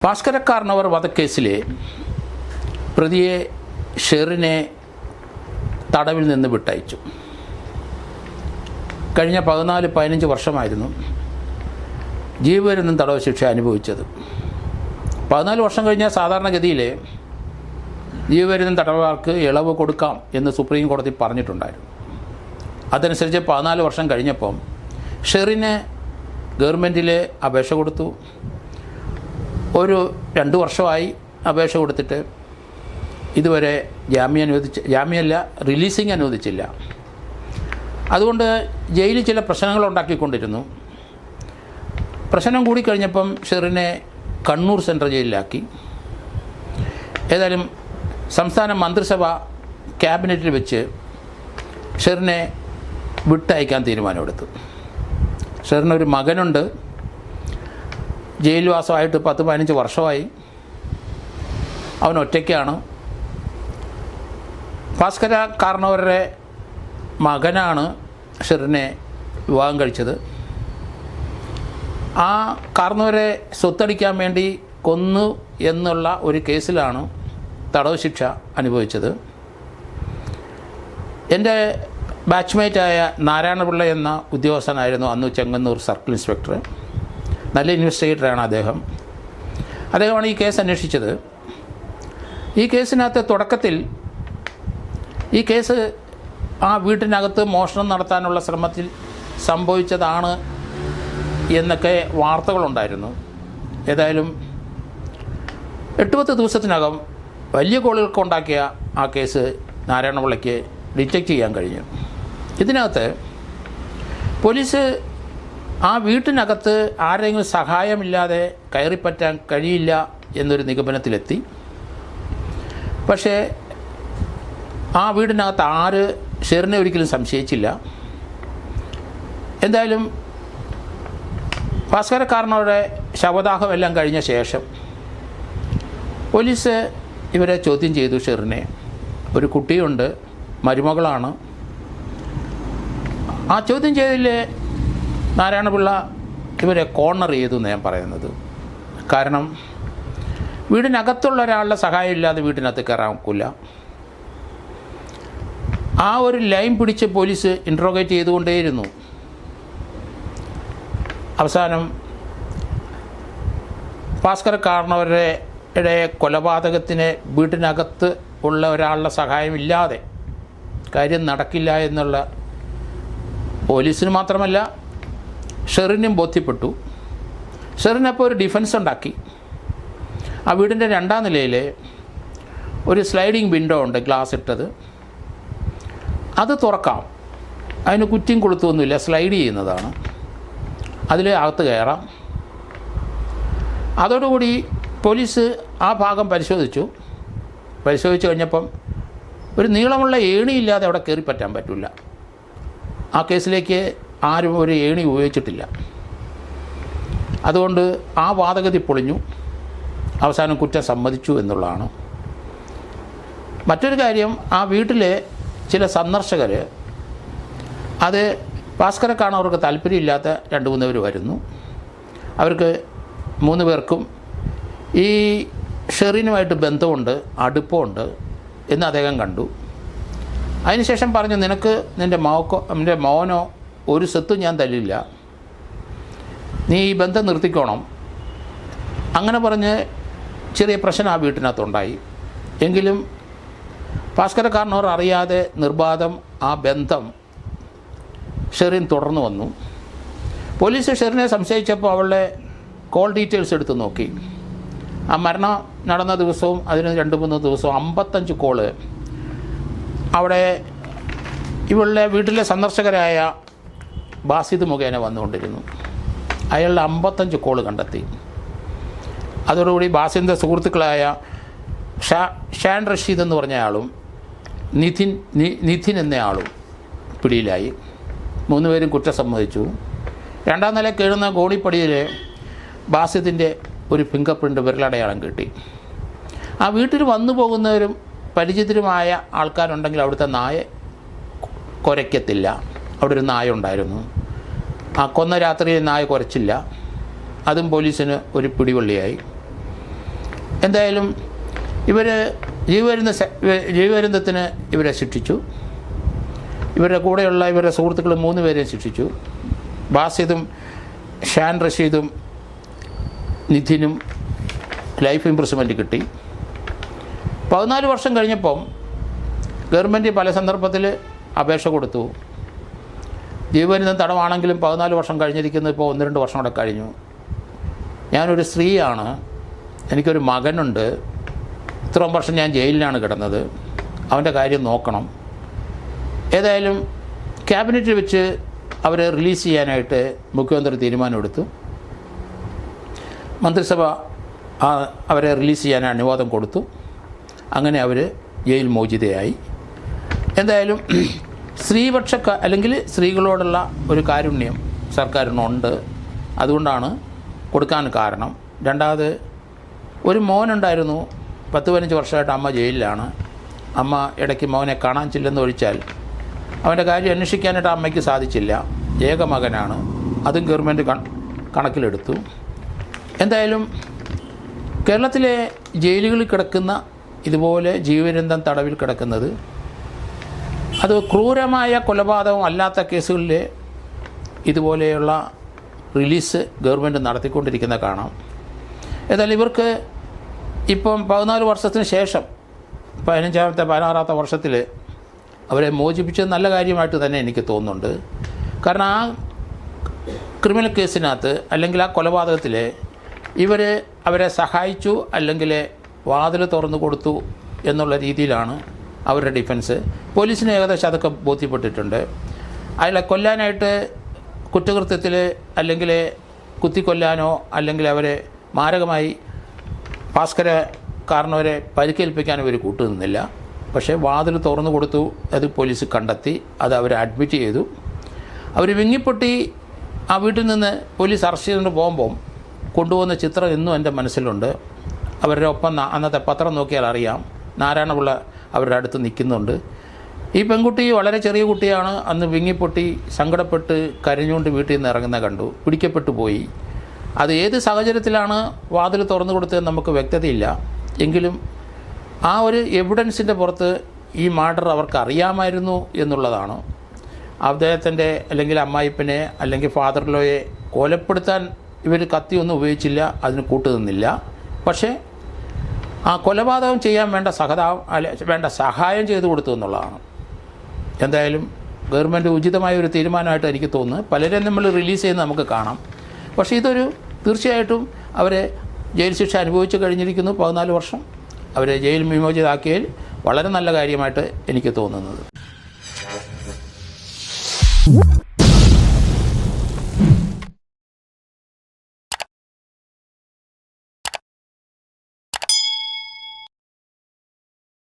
ഭാസ്കര കാർണവർ വധക്കേസിലെ പ്രതിയെ ഷെറിനെ തടവിൽ നിന്ന് വിട്ടയച്ചു. കഴിഞ്ഞ 14-15 വർഷമായിരുന്നു ജീവപര്യന്തം തടവ് ശിക്ഷ അനുഭവിച്ചത്. 14 വർഷം കഴിഞ്ഞാൽ സാധാരണഗതിയിൽ ജീവപര്യന്തം തടവുകാർക്ക് ഇളവ് കൊടുക്കാം എന്ന് സുപ്രീം കോടതി പറഞ്ഞിട്ടുണ്ടായിരുന്നു. അതനുസരിച്ച് 14 വർഷം കഴിഞ്ഞപ്പം ഷെറിന് ഗവൺമെൻറ്റിൽ അപേക്ഷ കൊടുത്തു. ഒരു 2 വർഷമായി അപേക്ഷ കൊടുത്തിട്ട് ഇതുവരെ ജാമ്യമല്ല റിലീസിങ് അനുവദിച്ചില്ല. അതുകൊണ്ട് ജയിലിൽ ചില പ്രശ്നങ്ങൾ ഉണ്ടാക്കിക്കൊണ്ടിരുന്നു. പ്രശ്നം കൂടിക്കഴിഞ്ഞപ്പം ഷെറിനെ കണ്ണൂർ സെൻട്രൽ ജയിലിലാക്കി. ഏതായാലും സംസ്ഥാന മന്ത്രിസഭ ക്യാബിനറ്റിൽ വെച്ച് ഷെറിനെ വിട്ടയക്കാൻ തീരുമാനമെടുത്തു. ഷെറിനൊരു മകനുണ്ട്. ജയിൽവാസമായിട്ട് 10-15 വർഷമായി. അവൻ ഒറ്റയ്ക്കാണ്. ഭാസ്കര കാർണവരുടെ മകനാണ് ഷെറിനെ വിവാഹം കഴിച്ചത്. ആ കാർണവരെ സ്വത്തടിക്കാൻ വേണ്ടി കൊന്നു എന്നുള്ള ഒരു കേസിലാണ് തടവ് ശിക്ഷ അനുഭവിച്ചത്. എൻ്റെ ബാച്ച്മേറ്റായ നാരായണപിള്ള എന്ന ഉദ്യോഗസ്ഥനായിരുന്നു അന്ന് ചെങ്ങന്നൂർ സർക്കിൾ ഇൻസ്പെക്ടർ. നല്ല ഇൻവെസ്റ്റിഗേറ്ററാണ് അദ്ദേഹമാണ് ഈ കേസ് അന്വേഷിച്ചത്. ഈ കേസിനകത്ത് തുടക്കത്തിൽ ഈ കേസ് ആ വീട്ടിനകത്ത് മോഷണം നടത്താനുള്ള ശ്രമത്തിൽ സംഭവിച്ചതാണ് എന്നൊക്കെ വാർത്തകളുണ്ടായിരുന്നു. ഏതായാലും 8-10 ദിവസത്തിനകം വലിയ കോളുകൾക്ക് ഉണ്ടാക്കിയ ആ കേസ് നാരായണപിള്ളയ്ക്ക് ഡിറ്റക്റ്റ് ചെയ്യാൻ കഴിഞ്ഞു. ഇതിനകത്ത് പോലീസ് ആ വീട്ടിനകത്ത് ആരെങ്കിലും സഹായമില്ലാതെ കയറിപ്പറ്റാൻ കഴിയില്ല എന്നൊരു നിഗമനത്തിലെത്തി. പക്ഷേ ആ വീടിനകത്ത് ഷെറിനെ ഒരിക്കലും സംശയിച്ചില്ല. എന്തായാലും ഭാസ്കര കാർണവരുടെ ശവദാഹമെല്ലാം കഴിഞ്ഞ ശേഷം പോലീസ് ഇവരെ ചോദ്യം ചെയ്തു. ഷെറിനെ, ഒരു കുട്ടിയുണ്ട്, മരുമകളാണ്. ആ ചോദ്യം ചെയ്തതിൽ നാരായണപിള്ള ഇവരെ കോർണർ ചെയ്തു എന്ന് ഞാൻ പറയുന്നത്. കാരണം വീടിനകത്തുള്ള ഒരാളുടെ സഹായം ഇല്ലാതെ വീട്ടിനകത്ത് കയറാൻ ഒക്കില്ല. ആ ഒരു ലൈൻ പിടിച്ച് പോലീസ് ഇൻട്രോഗേറ്റ് ചെയ്തുകൊണ്ടേയിരുന്നു. അവസാനം ഭാസ്കര കാർണവരുടെ കൊലപാതകത്തിന് വീട്ടിനകത്ത് ഉള്ള ഒരാളുടെ സഹായമില്ലാതെ കാര്യം നടക്കില്ല എന്നുള്ള പോലീസിന് മാത്രമല്ല ഷെറിനും ബോധ്യപ്പെട്ടു. ഷെറിനപ്പോൾ ഒരു ഡിഫൻസ് ഉണ്ടാക്കി. ആ വീടിൻ്റെ 2ാം നിലയിൽ ഒരു സ്ലൈഡിങ് വിൻഡോ ഉണ്ട്, ഗ്ലാസ് ഇട്ടത്. അത് തുറക്കാം, അതിന് കുറ്റിയും കൊളുത്തൊന്നുമില്ല, സ്ലൈഡ് ചെയ്യുന്നതാണ്. അതിൽ അകത്ത് കയറാം. അതോടുകൂടി പോലീസ് ആ ഭാഗം പരിശോധിച്ചു കഴിഞ്ഞപ്പം ഒരു നീളമുള്ള ഏണിയില്ലാതെ അവിടെ കയറി പറ്റാൻ പറ്റില്ല. ആ കേസിലേക്ക് ആരും ഒരു ഏണി ഉപയോഗിച്ചിട്ടില്ല. അതുകൊണ്ട് ആ വാദഗതി പൊളിഞ്ഞു. അവസാനം കുറ്റം സമ്മതിച്ചു എന്നുള്ളതാണ്. മറ്റൊരു കാര്യം, ആ വീട്ടിലെ ചില സന്ദർശകർ, അത് ഭാസ്കര കാർണവർക്ക് താല്പര്യമില്ലാത്ത 2-3 പേർ വരുന്നു. അവർക്ക് 3 പേർക്കും ഈ ഷെറിനുമായിട്ട് ബന്ധമുണ്ട്, അടുപ്പമുണ്ട് എന്ന് അദ്ദേഹം കണ്ടു. അതിനുശേഷം പറഞ്ഞു, നിനക്ക് നിൻ്റെ മോനോ ഒരു സ്വത്തും ഞാൻ തരില്ല, നീ ഈ ബന്ധം നിർത്തിക്കോണം. അങ്ങനെ പറഞ്ഞ് ചെറിയ പ്രശ്നം ആ വീട്ടിനകത്തുണ്ടായി. എങ്കിലും ഭാസ്കര കാർണവർ അറിയാതെ നിർബാധം ആ ബന്ധം ഷെറിൻ തുടർന്നു വന്നു. പോലീസ് ഷെറിനെ സംശയിച്ചപ്പോൾ അവളുടെ കോൾ ഡീറ്റെയിൽസ് എടുത്ത് നോക്കി. ആ മരണം നടന്ന ദിവസവും അതിന് 2-3 ദിവസവും 55 കോള് അവിടെ ഇവളുടെ വീട്ടിലെ സന്ദർശകരായ ബാസിദ് മുഖേന വന്നുകൊണ്ടിരുന്നു. അയാളുടെ 55 കോള് കണ്ടെത്തി. അതോടുകൂടി ബാസിദിൻ്റെ സുഹൃത്തുക്കളായ ഷാൻ റഷീദ് എന്ന് പറഞ്ഞ ആളും നിധിൻ എന്നയാളും പിടിയിലായി. 3 പേരും കുറ്റം സമ്മതിച്ചു. 2ാം നില കയറുന്ന ഗോണിപ്പടിയിൽ ബാസിദിൻ്റെ ഒരു ഫിംഗർ പ്രിൻ്റ് വിരലടയാളം കിട്ടി. ആ വീട്ടിൽ വന്നു പോകുന്നവരും പരിചിതരുമായ ആൾക്കാരുണ്ടെങ്കിൽ അവിടുത്തെ നായ കുരയ്ക്കത്തില്ല. അവിടെ ഒരു നായ ഉണ്ടായിരുന്നു. ആ കൊന്ന രാത്രിയിൽ നായ കുരച്ചില്ല. അതും പോലീസിന് ഒരു പിടിവള്ളിയായി. എന്തായാലും ഇവർ ജീവപര്യന്തത്തിന് ഇവരെ ശിക്ഷിച്ചു. ഇവരുടെ കൂടെയുള്ള ഇവരുടെ സുഹൃത്തുക്കൾ 3 പേരെയും ശിക്ഷിച്ചു. ബാസിദും ഷാൻ റഷീദും നിധിനും ലൈഫ് ഇംപ്രിസൺമെൻറ്റ് കിട്ടി. 14 വർഷം കഴിഞ്ഞപ്പം ഗവൺമെൻറ് പല സന്ദർഭത്തിൽ അപേക്ഷ കൊടുത്തു. ജീവപര്യന്തം തടവാണെങ്കിലും 14 വർഷം കഴിഞ്ഞിരിക്കുന്നത് ഇപ്പോൾ 1-2 വർഷം കൂടെ കഴിഞ്ഞു. ഞാനൊരു സ്ത്രീയാണ്, എനിക്കൊരു മകനുണ്ട്, ഇത്രയും വർഷം ഞാൻ ജയിലിലാണ് കിടന്നത്, അവൻ്റെ കാര്യം നോക്കണം. ഏതായാലും ക്യാബിനറ്റിൽ വെച്ച് അവരെ റിലീസ് ചെയ്യാനായിട്ട് മുഖ്യമന്ത്രി തീരുമാനമെടുത്തു. മന്ത്രിസഭ അവരെ റിലീസ് ചെയ്യാൻ അനുവാദം കൊടുത്തു. അങ്ങനെ അവർ ജയിൽ മോചിതയായി. എന്തായാലും സ്ത്രീപക്ഷ അല്ലെങ്കിൽ സ്ത്രീകളോടുള്ള ഒരു കാരുണ്യം സർക്കാരിനുണ്ട്, അതുകൊണ്ടാണ് കൊടുക്കാൻ കാരണം. രണ്ടാമത് ഒരു മോനുണ്ടായിരുന്നു, 10-15 വർഷമായിട്ട് അമ്മ ജയിലിലാണ്. അമ്മ ഇടയ്ക്ക് മോനെ കാണാൻ ചെല്ലെന്ന് ഒഴിച്ചാൽ അവൻ്റെ കാര്യം അന്വേഷിക്കാനായിട്ട് അമ്മയ്ക്ക് സാധിച്ചില്ല. ഏക മകനാണ്, അതും ഗവൺമെൻറ് കണക്കിലെടുത്തു. എന്തായാലും കേരളത്തിലെ ജയിലുകളിൽ കിടക്കുന്ന ഇതുപോലെ ജീവപര്യന്തം തടവിൽ കിടക്കുന്നത് അത് ക്രൂരമായ കൊലപാതകം അല്ലാത്ത കേസുകളിൽ ഇതുപോലെയുള്ള റിലീസ് ഗവൺമെൻറ് നടത്തിക്കൊണ്ടിരിക്കുന്ന കാണാം. ഏതായാലും ഇവർക്ക് ഇപ്പം 14 വർഷത്തിന് ശേഷം 16ാമത്തെ വർഷത്തിൽ അവരെ മോചിപ്പിച്ചത് നല്ല കാര്യമായിട്ട് തന്നെ എനിക്ക് തോന്നുന്നുണ്ട്. കാരണം ആ ക്രിമിനൽ കേസിനകത്ത് അല്ലെങ്കിൽ ആ കൊലപാതകത്തിൽ അവരെ സഹായിച്ചു അല്ലെങ്കിൽ വാതിൽ തുറന്നു കൊടുത്തു എന്നുള്ള രീതിയിലാണ് അവരുടെ ഡിഫൻസ്. പോലീസിന് ഏകദേശം അതൊക്കെ ബോധ്യപ്പെട്ടിട്ടുണ്ട്. അയാളെ കൊല്ലാനായിട്ട് കുറ്റകൃത്യത്തിൽ അല്ലെങ്കിൽ കുത്തിക്കൊല്ലാനോ അല്ലെങ്കിൽ അവരെ മാരകമായി ഭാസ്കര കാരണവരെ പരിക്കേൽപ്പിക്കാനോ അവർ കൂട്ടുനിന്നില്ല. പക്ഷേ വാതിൽ തുറന്നു കൊടുത്തു, അത് പോലീസ് കണ്ടെത്തി, അത് അവരെ അഡ്മിറ്റ് ചെയ്തു. അവർ വിങ്ങിപ്പൊട്ടി ആ വീട്ടിൽ നിന്ന് പോലീസ് അറസ്റ്റ് ചെയ്തുകൊണ്ട് പോകുമ്പം കൊണ്ടുപോകുന്ന ചിത്രം ഇന്നും എൻ്റെ മനസ്സിലുണ്ട്. അവരുടെ ഒപ്പം അന്നത്തെ പത്രം നോക്കിയാൽ അറിയാം, നാരായണപിള്ള അവരുടെ അടുത്ത് നിൽക്കുന്നുണ്ട്. ഈ പെൺകുട്ടി വളരെ ചെറിയ കുട്ടിയാണ്. അന്ന് വിങ്ങിപ്പൊട്ടി സങ്കടപ്പെട്ട് കരഞ്ഞുകൊണ്ട് വീട്ടിൽ നിന്ന് ഇറങ്ങുന്ന കണ്ടു. പിടിക്കപ്പെട്ടു പോയി. അത് ഏത് സാഹചര്യത്തിലാണ് വാതിൽ തുറന്നു കൊടുത്തതെന്ന് നമുക്ക് വ്യക്തതയില്ല. എങ്കിലും ആ ഒരു എവിഡൻസിൻ്റെ പുറത്ത് ഈ മർഡർ അവർക്ക് അറിയാമായിരുന്നു എന്നുള്ളതാണ്. അദ്ദേഹത്തിൻ്റെ അല്ലെങ്കിൽ അമ്മായിപ്പനെ അല്ലെങ്കിൽ ഫാദർ ലോയെ കൊലപ്പെടുത്താൻ ഇവർ കത്തിയൊന്നും ഉപയോഗിച്ചില്ല, അതിന് കൂട്ടുനിന്നില്ല. പക്ഷേ ആ കൊലപാതകം ചെയ്യാൻ വേണ്ട സഹായം ചെയ്തു കൊടുത്തു എന്നുള്ളതാണ്. എന്തായാലും ഗവൺമെൻറ് ഉചിതമായ ഒരു തീരുമാനമായിട്ട് എനിക്ക് തോന്നുന്നു. പലരെയും നമ്മൾ റിലീസ് ചെയ്യുന്നത് നമുക്ക് കാണാം. പക്ഷേ ഇതൊരു തീർച്ചയായിട്ടും അവരെ ജയിൽ ശിക്ഷ അനുഭവിച്ച് കഴിഞ്ഞിരിക്കുന്നു. 14 വർഷം അവരെ ജയിൽ വിമോചിതരാക്കിയതിൽ വളരെ നല്ല കാര്യമായിട്ട് എനിക്ക് തോന്നുന്നത്.